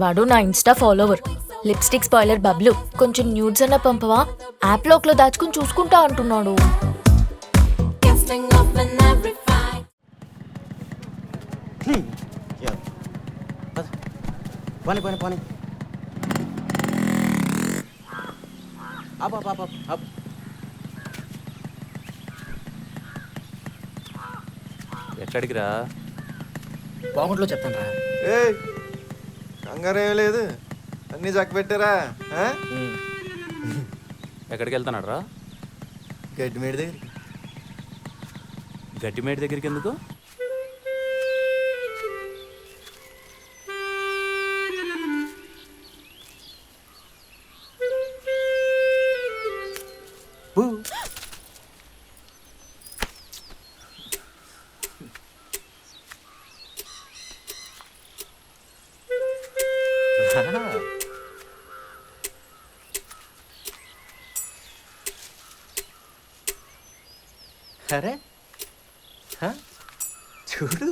వాడు నా Insta follower. Lipstick spoiler Bablu, కొంచెం న్యూడ్స్ అన్న పంపవా, యాప్ లోక్లో దాచుకుని చూసుకుంటా అంటున్నాడు. పోనీ పోనీ పోనీ. ఎక్కడికి రా? బాగుంట్లో చెప్తాను రా. ఏ కంగారు ఏం లేదు, అన్నీ చక్క పెట్టారా? ఎక్కడికి వెళ్తున్నాడు రా? గడ్డి మేడి దగ్గరికి. గడ్డిమేడి దగ్గరికి ఎందుకు? అరే చూడు,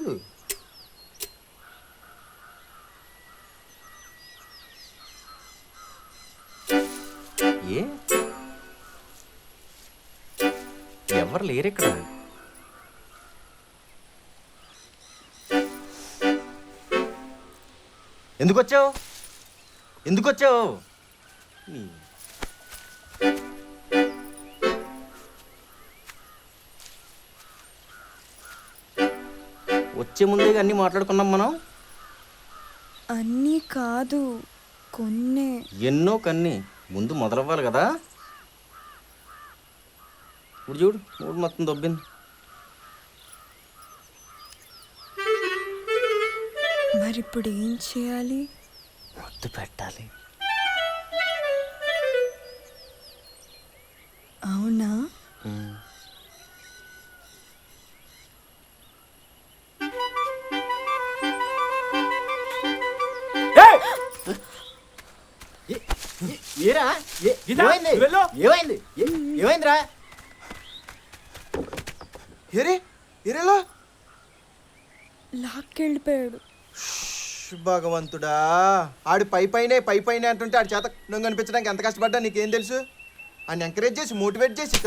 ఏ ఎవరు లేరు ఇక్కడ. ఎందుకు వచ్చావు? ఎందుకు వచ్చావు? వచ్చే ముందే అన్నీ మాట్లాడుకున్నాం మనం. అన్నీ కాదు, కొన్నే. ఎన్నో కన్ని ముందు మొదలవ్వాలి కదా. ఇప్పుడు చూడు, మూడు మొత్తం దొబ్బింది. మరి ఇప్పుడు ఏం చేయాలి? ముద్దు పెట్టాలి. అవునా? ఏరా ఏమైంది? ఏమైందిరా? ఏరే ఏరేలా లాక్కెళ్ళిపోయాడు. భగవంతుడా, ఆడు పై పైనే అంటుంటే ఆడి చేత నువ్వు కనిపించడానికి ఎంత కష్టపడ్డా నీకేం తెలుసు? ఆయన ఎంకరేజ్ చేసి మోటివేట్ చేసి